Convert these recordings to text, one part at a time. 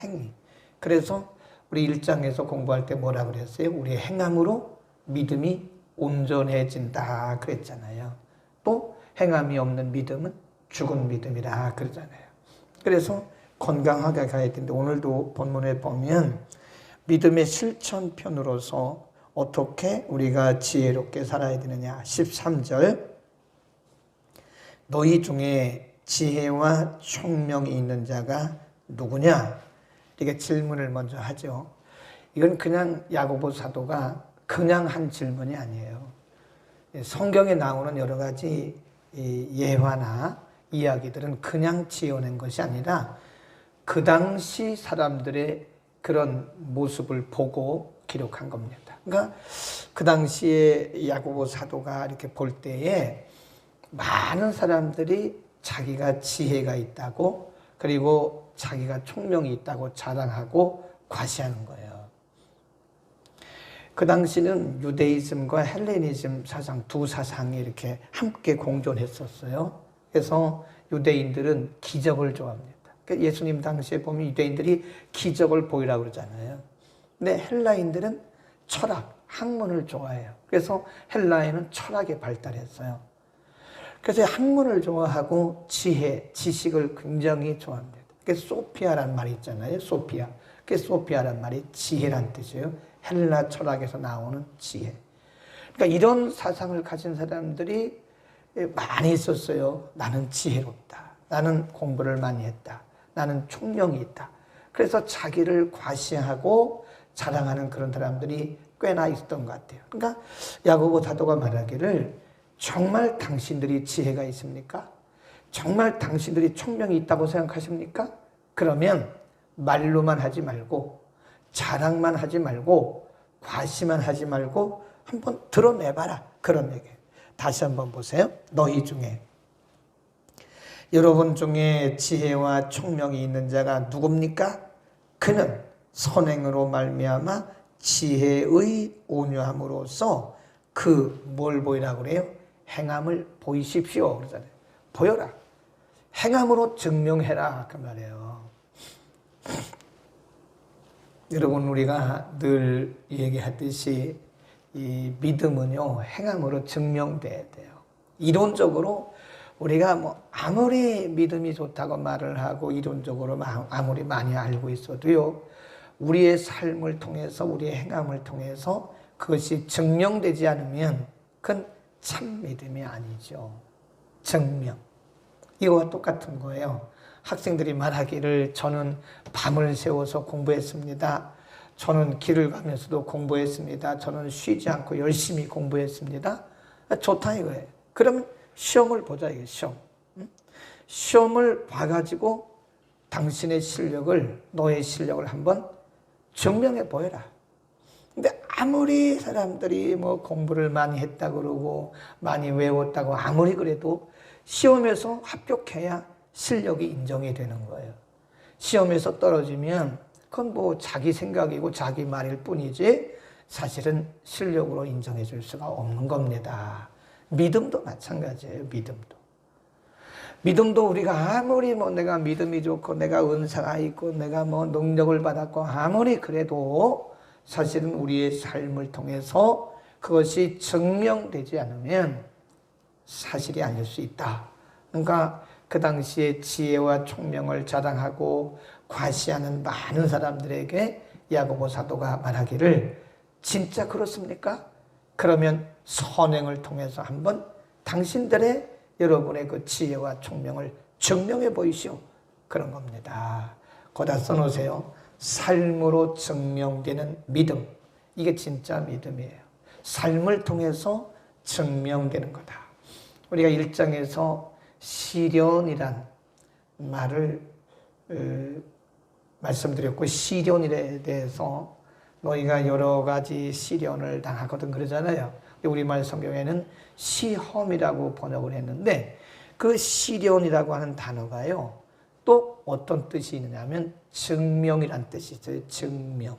행위. 그래서 우리 1장에서 공부할 때 뭐라 그랬어요? 우리의 행함으로 믿음이 온전해진다 그랬잖아요. 또 행함이 없는 믿음은 죽은 믿음이라 그러잖아요. 그래서 건강하게 가야 되는데 오늘도 본문에 보면 믿음의 실천편으로서 어떻게 우리가 지혜롭게 살아야 되느냐. 13절 너희 중에 지혜와 총명이 있는 자가 누구냐? 이게 질문을 먼저 하죠. 이건 그냥 야고보 사도가 그냥 한 질문이 아니에요. 성경에 나오는 여러 가지 예화나 이야기들은 그냥 지어낸 것이 아니라 그 당시 사람들의 그런 모습을 보고 기록한 겁니다. 그러니까 그 당시에 야고보 사도가 이렇게 볼 때에 많은 사람들이 자기가 지혜가 있다고 그리고 자기가 총명이 있다고 자랑하고 과시하는 거예요. 그 당시는 유대이즘과 헬레니즘 사상 두 사상이 이렇게 함께 공존했었어요. 그래서 유대인들은 기적을 좋아합니다. 예수님 당시에 보면 유대인들이 기적을 보이라고 그러잖아요. 근데 헬라인들은 철학, 학문을 좋아해요. 그래서 헬라인은 철학에 발달했어요. 그래서 학문을 좋아하고 지혜, 지식을 굉장히 좋아합니다. 그래서 소피아란 말이 있잖아요. 소피아. 그 소피아란 말이 지혜란 뜻이에요. 헬라 철학에서 나오는 지혜. 그러니까 이런 사상을 가진 사람들이 많이 있었어요. 나는 지혜롭다. 나는 공부를 많이 했다. 나는 총명이 있다. 그래서 자기를 과시하고 자랑하는 그런 사람들이 꽤나 있었던 것 같아요. 그러니까 야고보 사도가 말하기를 정말 당신들이 지혜가 있습니까? 정말 당신들이 총명이 있다고 생각하십니까? 그러면 말로만 하지 말고 자랑만 하지 말고 과시만 하지 말고 한번 드러내봐라. 그런 얘기예요. 다시 한번 보세요. 너희 중에 여러분 중에 지혜와 총명이 있는 자가 누굽니까? 그는 선행으로 말미암아 지혜의 온유함으로써 그 뭘 보이라고 그래요? 행함을 보이십시오. 그러잖아요. 보여라. 행함으로 증명해라. 그 말이에요. 여러분 우리가 늘 얘기하듯이 이 믿음은요 행함으로 증명돼야 돼요. 이론적으로 우리가 뭐 아무리 믿음이 좋다고 말을 하고 이론적으로 아무리 많이 알고 있어도요 우리의 삶을 통해서 우리의 행함을 통해서 그것이 증명되지 않으면 그건 참 믿음이 아니죠. 증명. 이거와 똑같은 거예요. 학생들이 말하기를 저는 밤을 새워서 공부했습니다. 저는 길을 가면서도 공부했습니다. 저는 쉬지 않고 열심히 공부했습니다. 좋다 이거예요. 그러면 시험을 보자 이게 시험. 시험을 봐가지고 당신의 실력을 너의 실력을 한번 증명해 보여라. 근데 아무리 사람들이 뭐 공부를 많이 했다고 그러고 많이 외웠다고 아무리 그래도 시험에서 합격해야 실력이 인정이 되는 거예요. 시험에서 떨어지면 그건 뭐 자기 생각이고 자기 말일 뿐이지 사실은 실력으로 인정해 줄 수가 없는 겁니다. 믿음도 마찬가지예요. 믿음도 우리가 아무리 뭐 내가 믿음이 좋고 내가 은사가 있고 내가 뭐 능력을 받았고 아무리 그래도 사실은 우리의 삶을 통해서 그것이 증명되지 않으면 사실이 아닐 수 있다. 그러니까 그 당시에 지혜와 총명을 자랑하고 과시하는 많은 사람들에게 야고보 사도가 말하기를 진짜 그렇습니까? 그러면 선행을 통해서 한번 당신들의 여러분의 그 지혜와 총명을 증명해 보이시오. 그런 겁니다. 거기다 써놓으세요. 삶으로 증명되는 믿음. 이게 진짜 믿음이에요. 삶을 통해서 증명되는 거다. 우리가 1장에서 시련이란 말을 말씀드렸고 시련에 대해서 너희가 여러 가지 시련을 당하거든 그러잖아요. 우리말 성경에는 시험이라고 번역을 했는데 그 시련이라고 하는 단어가요. 또 어떤 뜻이 있느냐면 증명이란 뜻이 있어요. 증명.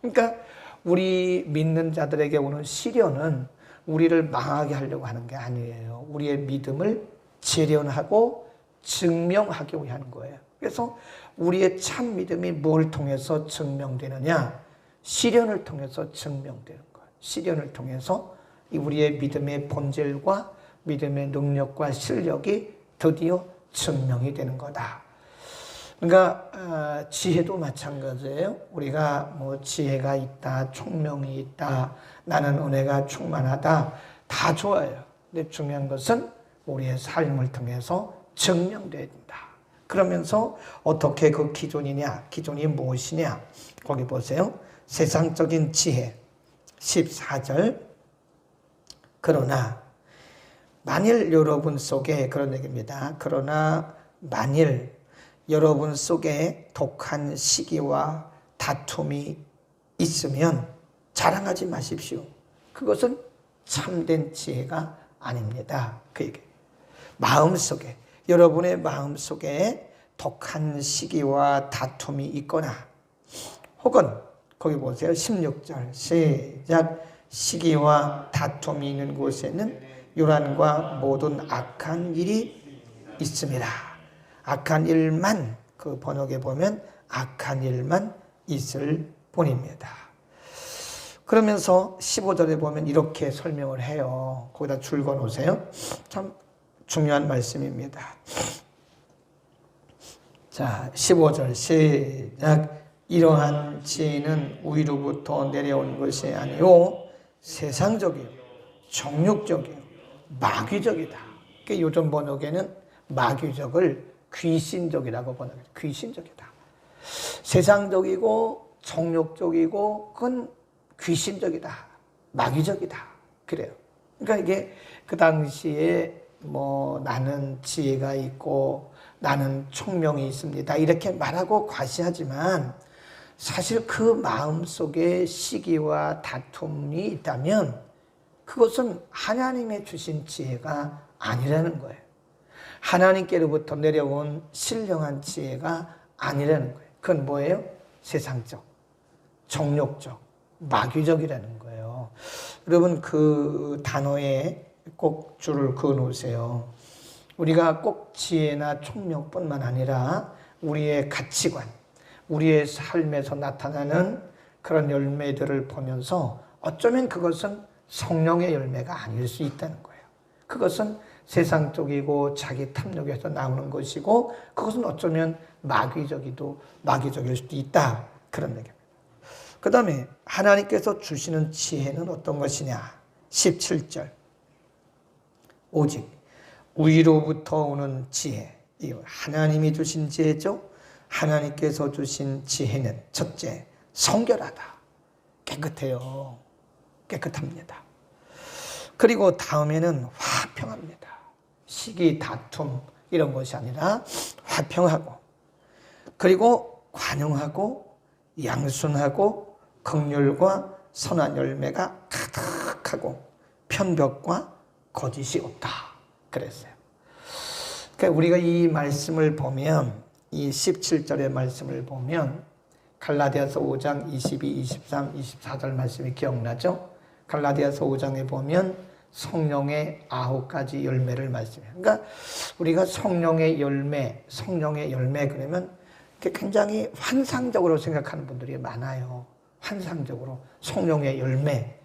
그러니까 우리 믿는 자들에게 오는 시련은 우리를 망하게 하려고 하는 게 아니에요. 우리의 믿음을 재련하고 증명하기 위한 거예요. 그래서 우리의 참 믿음이 뭘 통해서 증명되느냐? 시련을 통해서 증명되는 거예요. 시련을 통해서 우리의 믿음의 본질과 믿음의 능력과 실력이 드디어 증명이 되는 거다. 그러니까 지혜도 마찬가지예요. 우리가 뭐 지혜가 있다, 총명이 있다, 나는 은혜가 충만하다, 다 좋아요. 근데 중요한 것은 우리의 삶을 통해서 증명돼야 된다. 그러면서 어떻게 그 기존이냐, 기존이 무엇이냐, 거기 보세요. 세상적인 지혜 14절. 그러나 만일 여러분 속에, 그런 얘기입니다. 그러나 만일 여러분 속에 독한 시기와 다툼이 있으면 자랑하지 마십시오. 그것은 참된 지혜가 아닙니다. 그 얘기. 마음속에, 여러분의 마음속에 독한 시기와 다툼이 있거나, 혹은 거기 보세요. 16절 시작. 시기와 다툼이 있는 곳에는 요란과 모든 악한 일이 있습니다. 악한 일만, 그 번역에 보면 악한 일만 있을 뿐입니다. 그러면서 15절에 보면 이렇게 설명을 해요. 거기다 줄 거놓으세요. 참 중요한 말씀입니다. 자, 15절 시작. 이러한 지혜는 위로부터 내려온 것이 아니요 세상적이요 정욕적이요 마귀적이다. 그러니까 요즘 번역에는 마귀적을 귀신적이라고 번역해요. 귀신적이다. 세상적이고 정욕적이고 그건 귀신적이다. 마귀적이다. 그래요. 그러니까 이게 그 당시에 뭐 나는 지혜가 있고 나는 총명이 있습니다. 이렇게 말하고 과시하지만 사실 그 마음속에 시기와 다툼이 있다면 그것은 하나님의 주신 지혜가 아니라는 거예요. 하나님께로부터 내려온 신령한 지혜가 아니라는 거예요. 그건 뭐예요? 세상적, 정욕적, 마귀적이라는 거예요. 여러분 그 단어에 꼭 줄을 그어 놓으세요. 우리가 꼭 지혜나 총명뿐만 아니라 우리의 가치관, 우리의 삶에서 나타나는 그런 열매들을 보면서 어쩌면 그것은 성령의 열매가 아닐 수 있다는 거예요. 그것은 세상적이고 자기 탐욕에서 나오는 것이고 그것은 어쩌면 마귀적일 수도 있다. 그런 얘기입니다. 그 다음에 하나님께서 주시는 지혜는 어떤 것이냐. 17절. 오직 위로부터 오는 지혜. 이거 하나님이 주신 지혜죠. 하나님께서 주신 지혜는 첫째, 성결하다. 깨끗해요. 깨끗합니다. 그리고 다음에는 화평합니다. 시기, 다툼 이런 것이 아니라 화평하고, 그리고 관용하고 양순하고 긍휼과 선한 열매가 가득하고 편벽과 거짓이 없다. 그랬어요. 그러니까 우리가 이 말씀을 보면, 이 17절의 말씀을 보면 갈라디아서 5장 22, 23, 24절 말씀이 기억나죠? 갈라디아서 5장에 보면 성령의 9가지 열매를 말씀해요. 그러니까 우리가 성령의 열매 그러면 굉장히 환상적으로 생각하는 분들이 많아요. 환상적으로 성령의 열매.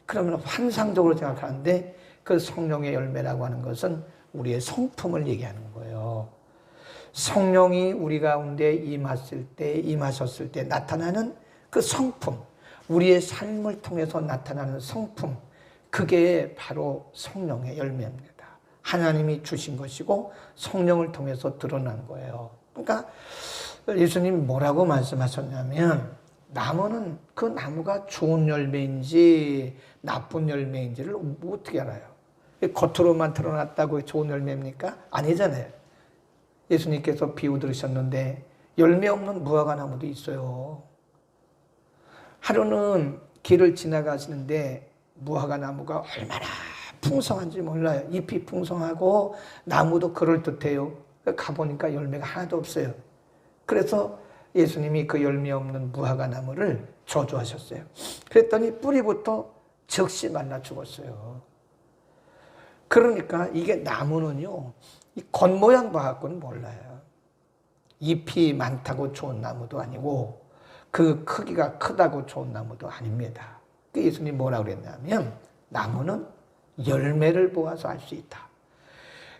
그러면 환상적으로 생각하는데 그 성령의 열매라고 하는 것은 우리의 성품을 얘기하는 거예요. 성령이 우리 가운데 임하셨을 때 나타나는 그 성품, 우리의 삶을 통해서 나타나는 성품, 그게 바로 성령의 열매입니다. 하나님이 주신 것이고 성령을 통해서 드러난 거예요. 그러니까 예수님이 뭐라고 말씀하셨냐면, 나무는 그 나무가 좋은 열매인지 나쁜 열매인지를 어떻게 알아요? 겉으로만 드러났다고 좋은 열매입니까? 아니잖아요. 예수님께서 비유 들으셨는데 열매 없는 무화과 나무도 있어요. 하루는 길을 지나가시는데 무화과 나무가 얼마나 풍성한지 몰라요. 잎이 풍성하고 나무도 그럴듯해요. 가보니까 열매가 하나도 없어요. 그래서 예수님이 그 열매 없는 무화과 나무를 저주하셨어요. 그랬더니 뿌리부터 즉시 말라 죽었어요. 그러니까 이게 나무는요, 이 겉모양 봐갖고는 몰라요. 잎이 많다고 좋은 나무도 아니고 그 크기가 크다고 좋은 나무도 아닙니다. 그 예수님이 뭐라고 그랬냐면 나무는 열매를 보아서 알 수 있다.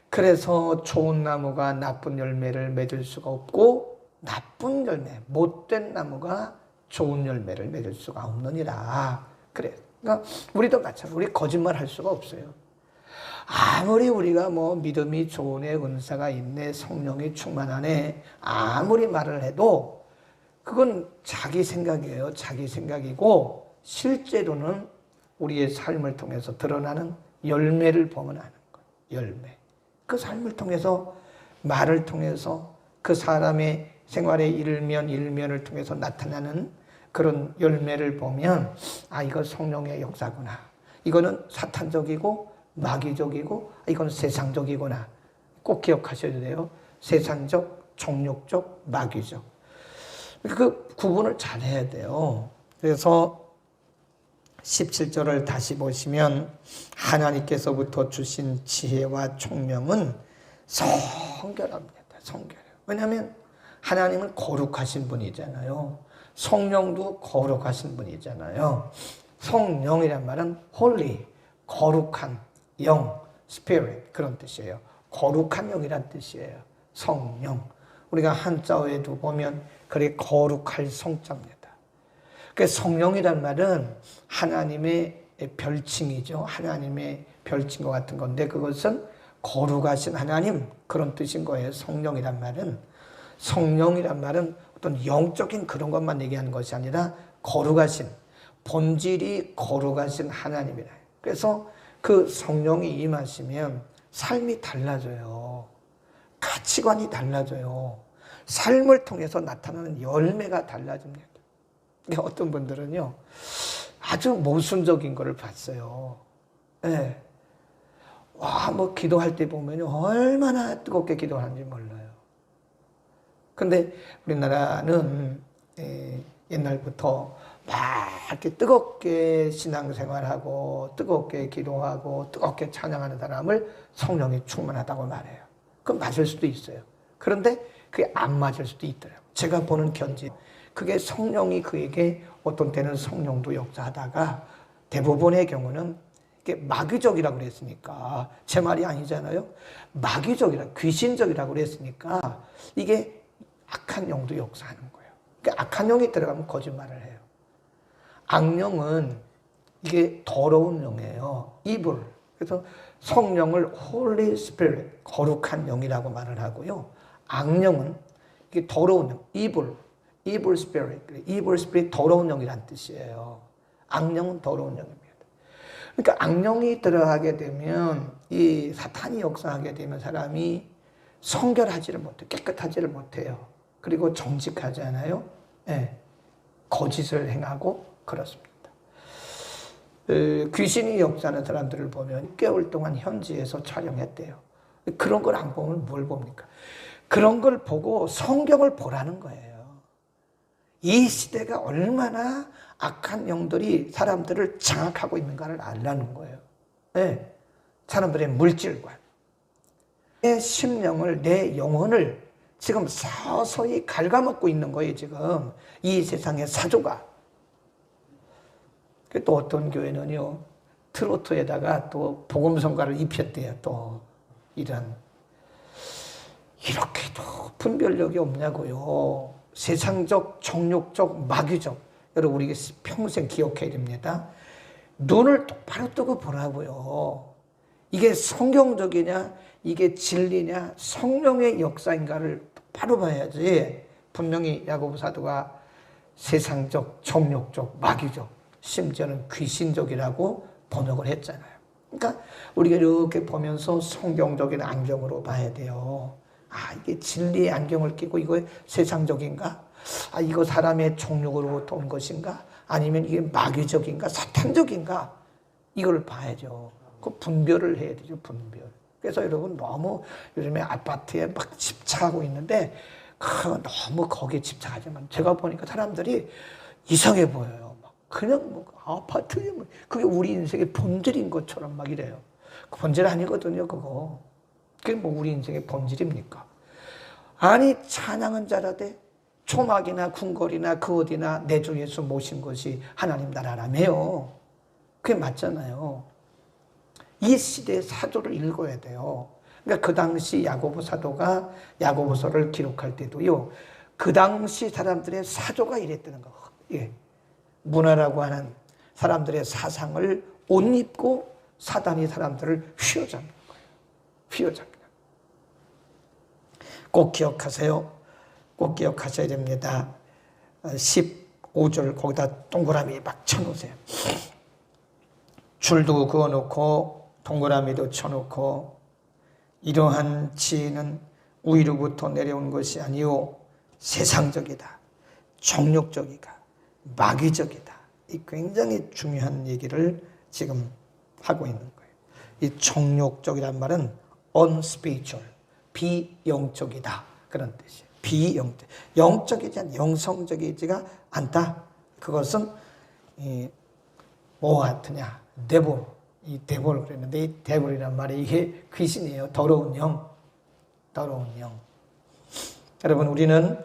그래서 좋은 나무가 나쁜 열매를 맺을 수가 없고 나쁜 열매, 못된 나무가 좋은 열매를 맺을 수가 없느니라. 그래. 그러니까 우리도 마찬가지로 우리 거짓말 할 수가 없어요. 아무리 우리가 뭐 믿음이 좋으네, 은사가 있네, 성령이 충만하네, 아무리 말을 해도 그건 자기 생각이에요. 자기 생각이고 실제로는 우리의 삶을 통해서 드러나는 열매를 보면 아는 거예요. 열매. 그 삶을 통해서 말을 통해서 그 사람의 생활의 일면을 통해서 나타나는 그런 열매를 보면 아 이거 성령의 역사구나. 이거는 사탄적이고 마귀적이고 이건 세상적이구나. 꼭 기억하셔야 돼요. 세상적, 정욕적, 마귀적. 그 구분을 잘 해야 돼요. 그래서 17절을 다시 보시면 하나님께서부터 주신 지혜와 총명은 성결합니다. 성결해요. 왜냐하면 하나님은 거룩하신 분이잖아요. 성령도 거룩하신 분이잖아요. 성령이란 말은 holy, 거룩한 영, spirit 그런 뜻이에요. 거룩한 영이란 뜻이에요. 성령. 우리가 한자어에도 보면 그게 거룩할 성자입니다. 그 성령이란 말은 하나님의 별칭이죠. 하나님의 별칭과 같은 건데 그것은 거룩하신 하나님 그런 뜻인 거예요. 성령이란 말은. 성령이란 말은 어떤 영적인 그런 것만 얘기하는 것이 아니라 거룩하신, 본질이 거룩하신 하나님이라. 그래서 그 성령이 임하시면 삶이 달라져요. 가치관이 달라져요. 삶을 통해서 나타나는 열매가 달라집니다. 어떤 분들은요, 아주 모순적인 거를 봤어요. 네. 와, 뭐 기도할 때 보면 얼마나 뜨겁게 기도하는지 몰라요. 근데 우리나라는 옛날부터 막 이렇게 뜨겁게 신앙생활하고 뜨겁게 기도하고 뜨겁게 찬양하는 사람을 성령이 충만하다고 말해요. 그럼 맞을 수도 있어요. 그런데 그게 안 맞을 수도 있더라고요. 제가 보는 견지 그게 성령이 그에게 어떤 때는 성령도 역사하다가 대부분의 경우는 이게 마귀적이라고 그랬으니까 제 말이 아니잖아요. 마귀적이라 귀신적이라고 그랬으니까 이게 악한 영도 역사하는 거예요. 그러니까 악한 영이 들어가면 거짓말을 해요. 악령은 이게 더러운 영이에요. evil. 그래서 성령을 Holy Spirit, 거룩한 영이라고 말을 하고요. 악령은 이게 더러운 영, evil spirit. evil spirit 더러운 영이란 뜻이에요. 악령은 더러운 영입니다. 그러니까 악령이 들어가게 되면 이 사탄이 역사하게 되면 사람이 성결하지를 못해, 깨끗하지를 못해요. 그리고 정직하지 않아요. 네. 거짓을 행하고 그렇습니다. 귀신이 역사하는 사람들을 보면 6개월 동안 현지에서 촬영했대요. 그런 걸 안 보면 뭘 봅니까? 그런 걸 보고 성경을 보라는 거예요. 이 시대가 얼마나 악한 영들이 사람들을 장악하고 있는가를 알라는 거예요. 네. 사람들의 물질관, 내 심령을, 내 영혼을 지금 서서히 갉아먹고 있는 거예요. 지금 이 세상의 사조가. 또 어떤 교회는요, 트로트에다가 또 복음성가를 입혔대요. 또 이런. 이렇게도 분별력이 없냐고요. 세상적, 정욕적, 마귀적. 여러분 우리 평생 기억해야 됩니다. 눈을 똑바로 뜨고 보라고요. 이게 성경적이냐, 이게 진리냐, 성령의 역사인가를 똑바로 봐야지. 분명히 야고보 사도가 세상적, 정욕적, 마귀적, 심지어는 귀신적이라고 번역을 했잖아요. 그러니까 우리가 이렇게 보면서 성경적인 안경으로 봐야 돼요. 아, 이게 진리의 안경을 끼고 이거 세상적인가? 아, 이거 사람의 정욕으로부터 온 것인가? 아니면 이게 마귀적인가? 사탄적인가? 이걸 봐야죠. 그 분별을 해야 되죠, 분별. 그래서 여러분 너무 요즘에 아파트에 막 집착하고 있는데 너무 거기에 집착하지만 제가 보니까 사람들이 이상해 보여요. 막 그냥 뭐 아파트에 그게 우리 인생의 본질인 것처럼 막 이래요. 그 본질 아니거든요, 그거. 그게 뭐 우리 인생의 본질입니까? 아니 찬양은 잘하되 초막이나 궁궐이나 그 어디나 내 주 예수 모신 것이 하나님 나라라며요. 그게 맞잖아요. 이 시대의 사도를 읽어야 돼요. 그러니까 그 당시 야고보 사도가 야고보서를 기록할 때도요, 그 당시 사람들의 사조가 이랬다는 거. 예. 문화라고 하는 사람들의 사상을 옷 입고 사단이 사람들을 휘어잡는 거예요. 휘어잡는. 꼭 기억하세요. 꼭 기억하셔야 됩니다. 15절 거기다 동그라미 막 쳐놓으세요. 줄도 그어놓고 동그라미도 쳐놓고 이러한 지혜는 위로부터 내려온 것이 아니요 세상적이다. 정욕적이다. 마귀적이다. 이 굉장히 중요한 얘기를 지금 하고 있는 거예요. 이 정욕적이란 말은 unspiritual, 비영적이다. 그런 뜻이에요. 비영적. 영적이지 않, 영성적이지가 않다. 그것은 뭐 같으냐? 데볼. 이 데볼 그랬는데 이 데볼이란 말이 이게 귀신이에요. 더러운 영. 더러운 영. 여러분 우리는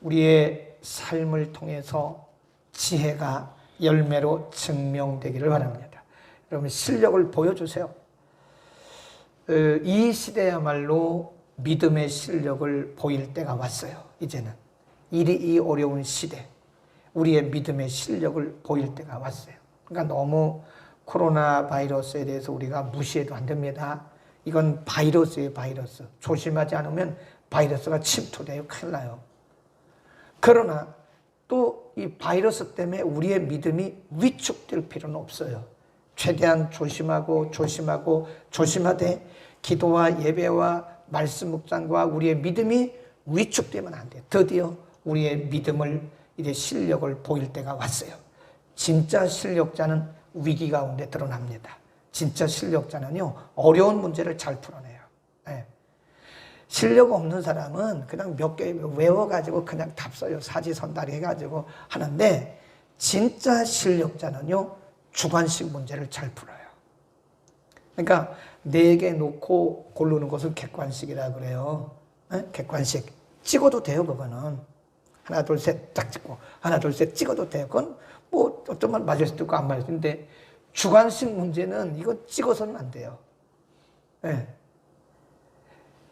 우리의 삶을 통해서 지혜가 열매로 증명되기를 바랍니다. 여러분 실력을 보여주세요. 이 시대야말로 믿음의 실력을 보일 때가 왔어요. 이제는 이 어려운 시대 우리의 믿음의 실력을 보일 때가 왔어요. 그러니까 너무 코로나 바이러스에 대해서 우리가 무시해도 안 됩니다. 이건 바이러스예요. 바이러스. 조심하지 않으면 바이러스가 침투돼요. 큰일 나요. 그러나 또 이 바이러스 때문에 우리의 믿음이 위축될 필요는 없어요. 최대한 조심하고 조심하되 기도와 예배와 말씀 묵상과 우리의 믿음이 위축되면 안 돼요. 드디어 우리의 믿음을 이제 실력을 보일 때가 왔어요. 진짜 실력자는 위기 가운데 드러납니다. 진짜 실력자는요 어려운 문제를 잘 풀어내요. 네. 실력 없는 사람은 그냥 몇 개 외워가지고 그냥 답 써요. 사지선다리 해가지고 하는데 진짜 실력자는요 주관식 문제를 잘 풀어요. 그러니까 4개 놓고 고르는 것을 객관식이라 그래요. 네? 객관식. 찍어도 돼요. 그거는. 하나 둘 셋 딱 찍고 하나 둘 셋 찍어도 돼요. 그건 뭐 어떤 말 맞을 수도 있고 안 맞을 수도 있는데 주관식 문제는 이거 찍어서는 안 돼요. 네.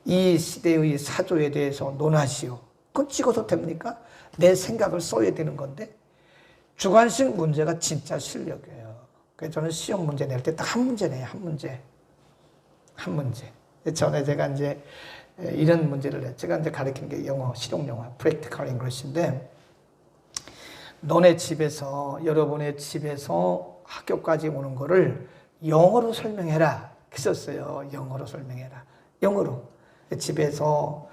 이 시대의 사조에 대해서 논하시오. 그건 찍어도 됩니까? 내 생각을 써야 되는 건데 주관식 문제가 진짜 실력이에요. 그래서 저는 시험 문제 낼 때 딱 한 문제 내요. 한 문제. 한 문제. 전에 제가 이제 이런 문제를 냈죠. 제가 이제 가르치는 게 영어, 실용영어, practical English인데 너네 집에서, 여러분의 집에서 학교까지 오는 거를 영어로 설명해라. 했었어요. 영어로 설명해라. 영어로. 집에서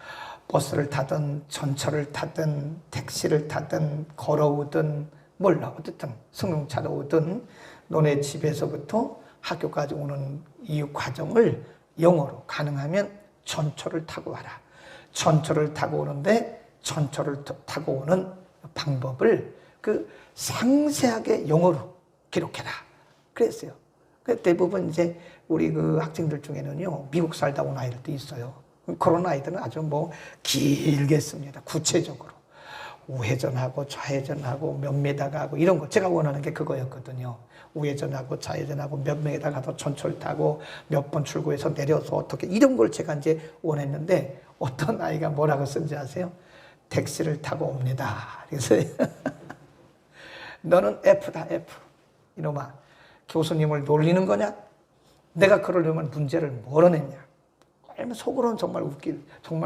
버스를 타든 전철을 타든 택시를 타든 걸어오든 몰라. 어쨌든 승용차로 오든 너네 집에서부터 학교까지 오는 이 과정을 영어로 가능하면 전철을 타고 와라. 전철을 타고 오는데 전철을 타고 오는 방법을 그 상세하게 영어로 기록해라. 그랬어요. 대부분 이제 우리 그 학생들 중에는요, 미국 살다 온 아이들도 있어요. 그런 아이들은 아주 뭐 길게 씁니다. 구체적으로. 우회전하고 좌회전하고 몇 메다 가고 이런 거. 제가 원하는 게 그거였거든요. 우회전하고 좌회전하고 몇 메다 가서 전철 타고 몇 번 출구에서 내려서 어떻게 이런 걸 제가 이제 원했는데 어떤 아이가 뭐라고 쓴지 아세요? 택시를 타고 옵니다. 그래서 너는 F다 F. 이놈아 교수님을 놀리는 거냐? 내가 그러려면 문제를 뭐로 냈냐? 속으로는 정말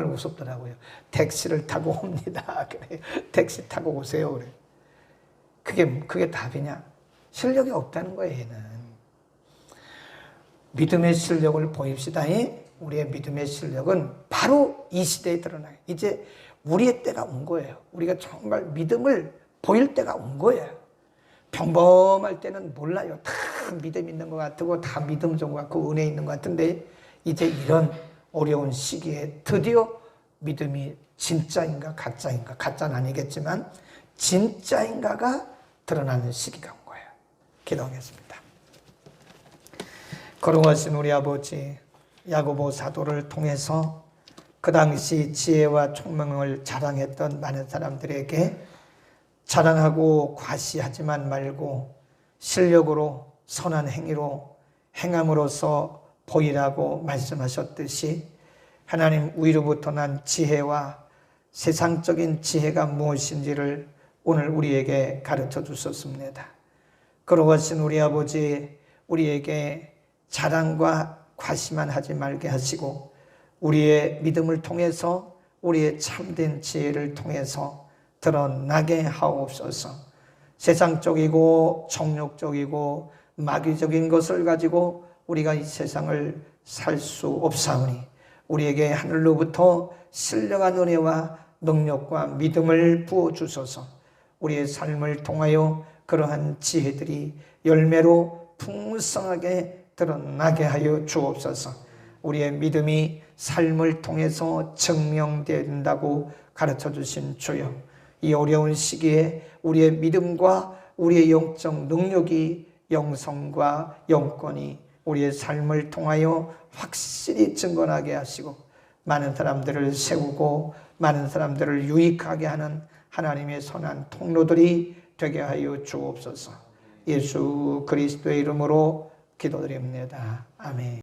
무섭더라고요. 택시를 타고 옵니다. 그래. 택시 타고 오세요. 그래. 그게 답이냐? 실력이 없다는 거예요, 얘는. 믿음의 실력을 보입시다. 우리의 믿음의 실력은 바로 이 시대에 드러나요. 이제 우리의 때가 온 거예요. 우리가 정말 믿음을 보일 때가 온 거예요. 평범할 때는 몰라요. 다 믿음 있는 것 같고 다 믿음 좋은 것 같고 은혜 있는 것 같은데 이제 이런 어려운 시기에 드디어 믿음이 진짜인가 가짜인가, 가짜는 아니겠지만 진짜인가가 드러나는 시기가 온 거예요. 기도하겠습니다. 거룩하신 우리 아버지, 야고보 사도를 통해서 그 당시 지혜와 총명을 자랑했던 많은 사람들에게 자랑하고 과시하지만 말고 실력으로 선한 행위로 행함으로써 보이라고 말씀하셨듯이 하나님 위로부터 난 지혜와 세상적인 지혜가 무엇인지를 오늘 우리에게 가르쳐 주셨습니다. 그러하신 우리 아버지, 우리에게 자랑과 과시만 하지 말게 하시고 우리의 믿음을 통해서 우리의 참된 지혜를 통해서 드러나게 하옵소서. 세상적이고 정욕적이고 마귀적인 것을 가지고 우리가 이 세상을 살 수 없사오니 우리에게 하늘로부터 신령한 은혜와 능력과 믿음을 부어주소서. 우리의 삶을 통하여 그러한 지혜들이 열매로 풍성하게 드러나게 하여 주옵소서. 우리의 믿음이 삶을 통해서 증명된다고 가르쳐 주신 주여, 이 어려운 시기에 우리의 믿음과 우리의 영적 능력이 영성과 영권이 우리의 삶을 통하여 확실히 증거나게 하시고 많은 사람들을 세우고 많은 사람들을 유익하게 하는 하나님의 선한 통로들이 되게 하여 주옵소서. 예수 그리스도의 이름으로 기도드립니다. 아멘.